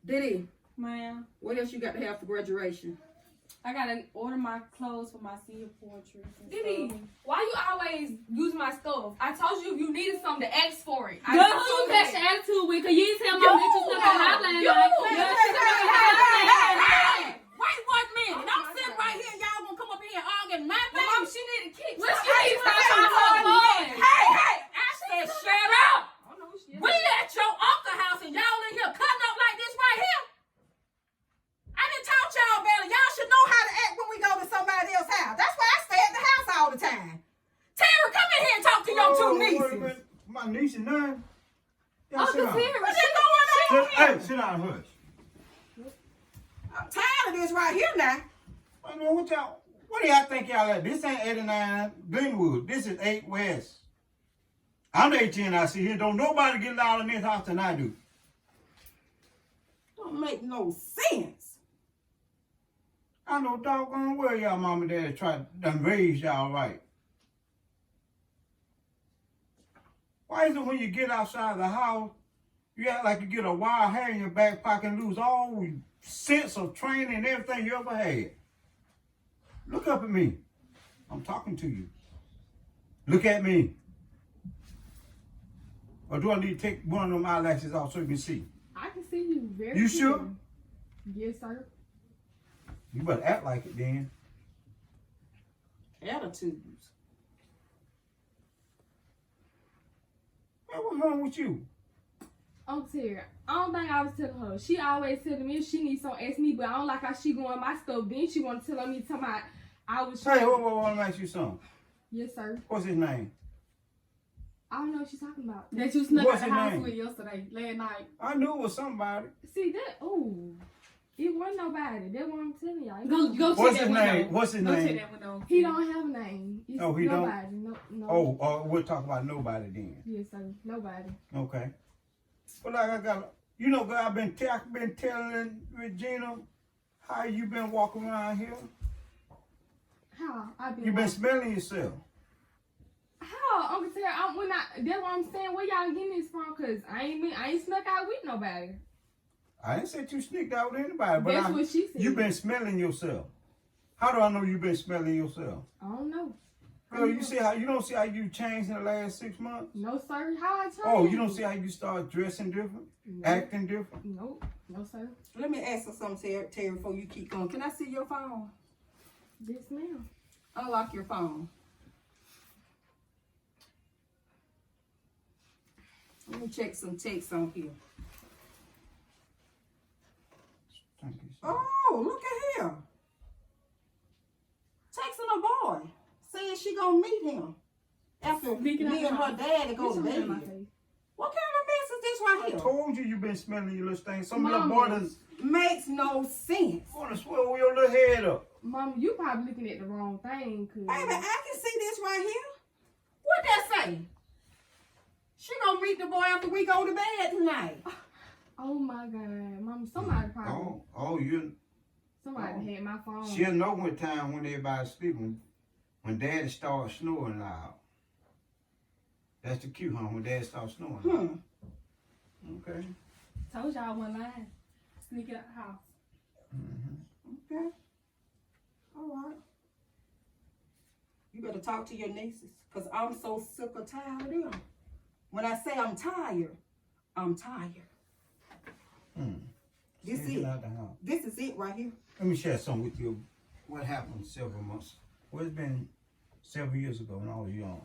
Diddy, Ma'am, what else you got to have for graduation? I gotta order my clothes for my senior portraits. Diddy, why you always use my stuff? I told you if you needed something to ask for it. Girl, who you catch your attitude with? Cause you ain't tell my bitch you stuff on my plan. Wait 1 minute. I'm sitting right here. Y'all gonna come up in here arguing my thing? Mom, she need a kick. What she need to say my whole man? Hey, I said shut up. We at your uncle's house and y'all in here cutting up like this right here. I done taught y'all better. Y'all should know how to act when we go to somebody else's house. That's why I stay at the house all the time. Terry, come in here and talk to your two nieces. My niece and none. Uncle Terry, What's going on? Hey, sit down, hush. I'm tired of this right here now. Wait a minute, what do y'all think y'all at? This ain't 89 Glenwood. This is 8 West. I'm the 18 I see here. Don't nobody get loud in this house than I do. Don't make no sense. I know doggone well y'all mom and dad tried to raise y'all right. Why is it when you get outside the house, you act like you get a wild hair in your back pocket and lose all sense of training and everything you ever had? Look up at me. I'm talking to you. Look at me. Or do I need to take one of them eyelashes off so you can see? I can see you very You clear. sure? Yes, sir. You better act like it then. Attitudes. Man, what's wrong with you? Uncle Terry, I don't think I was telling her. She always telling me if she needs something, ask me, but I don't like how she going my stuff. Then she want to tell me, I was Hey, trying. whoa, let me ask you something. Yes, sir. What's his name? I don't know what she's talking about. That you snuck What's out the his house name? with yesterday, last night. I knew it was somebody. See that? Oh, it wasn't nobody. That's what I'm telling y'all. Go What's check his that name? window. What's his Go check name? that window. He don't have a name. It's Oh, he don't? nobody. No. Oh, we'll talk about nobody then. Yes, sir. Nobody. Okay. Well, like I got, you know, girl, I've been telling Regina how you been walking around here. How? You been smelling yourself. How, Uncle Terry? That's what I'm saying. Where y'all getting this from? Cause I ain't snuck out with nobody. I didn't say you sneaked out with anybody, but That's what she said. You been smelling yourself. How do I know you been smelling yourself? I don't know. Girl, you don't see how you changed in the last 6 months? No, sir. How I changed? Oh, you don't see how you start dressing different, acting different? Nope. No, sir. Let me ask you something, Terry, before you keep going. Can I see your phone? Yes, ma'am. Unlock your phone. Let me check some texts on here. Thank you. Oh, look at here. Texting a boy, saying she gonna meet him after me and her daddy go to bed. What kind of mess is this right I here? told you been smelling your little thing. Some Mama. little boy that's Makes no sense. gonna swell your little head up. Mom, you probably looking at the wrong thing. Cause Baby, I can see this right here. What that say? She gonna meet the boy after we go to bed tonight. oh my God, Mom, somebody probably somebody had my phone. She'll know when time when everybody's sleeping. When daddy starts snoring loud. That's the cue, huh? When daddy starts snoring loud. Okay. Told y'all one line. Sneak out the house. Okay. All right. You better talk to your nieces, because I'm so sick or tired of them. When I say I'm tired, I'm tired. This Sneaking it. out the house. This is it right here. Let me share something with you. What happened several months? Well, it's been several years ago when I was young.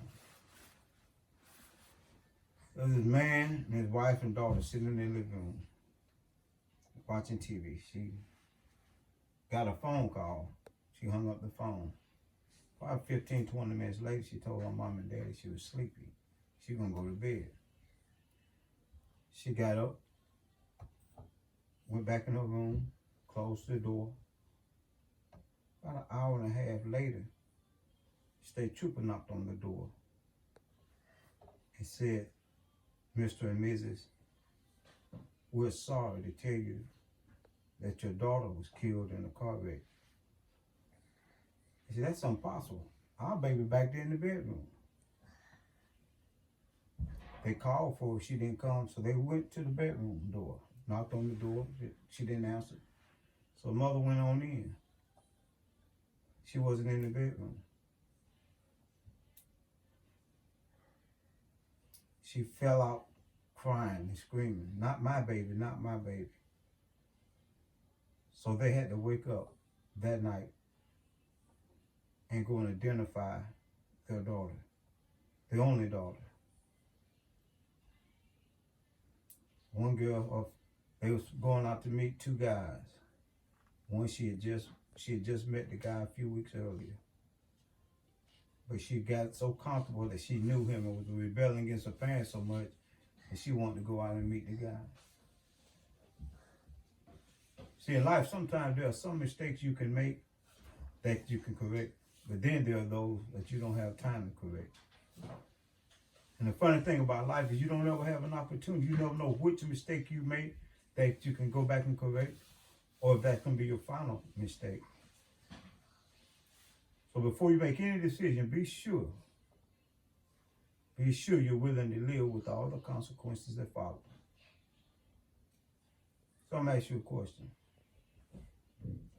There was this man and his wife and daughter sitting in their living room watching TV. She got a phone call. She hung up the phone. About 15, 20 minutes later, she told her mom and daddy she was sleepy. She was going to go to bed. She got up, went back in her room, closed the door. About an hour and a half later, state trooper knocked on the door and said, Mr. and Mrs., we're sorry to tell you that your daughter was killed in a car wreck. He said, that's impossible. Our baby back there in the bedroom. They called for her, she didn't come, so they went to the bedroom door. knocked on the door. She didn't answer. So mother went on in. She wasn't in the bedroom. She fell out crying and screaming, "Not my baby, not my baby." So they had to wake up that night and go and identify their daughter, the only daughter. One girl, they was going out to meet two guys. One she had just met the guy a few weeks earlier. But she got so comfortable that she knew him and was rebelling against her parents so much that she wanted to go out and meet the guy. See, in life, sometimes there are some mistakes you can make that you can correct, but then there are those that you don't have time to correct. And the funny thing about life is you don't ever have an opportunity. You never know which mistake you made that you can go back and correct, or if that can be your final mistake. So before you make any decision, be sure you're willing to live with all the consequences that follow. So I'm gonna ask you a question.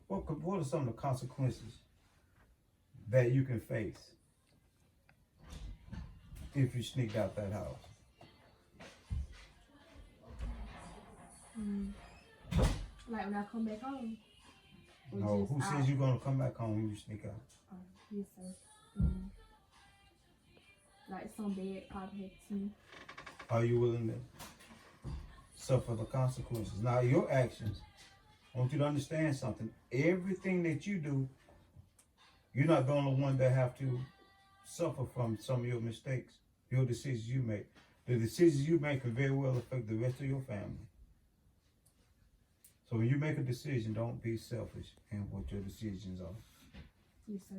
What are some of the consequences that you can face if you sneak out that house? Like when I come back home. Or No, just who out? says you're gonna come back home when you sneak out? Yes, sir. Like some bad probably happened to me. Are you willing to suffer the consequences? Now, your actions, I want you to understand something. Everything that you do, you're not the only one that have to suffer from some of your mistakes, your decisions you make. The decisions you make can very well affect the rest of your family. So when you make a decision, don't be selfish in what your decisions are. Yes, sir.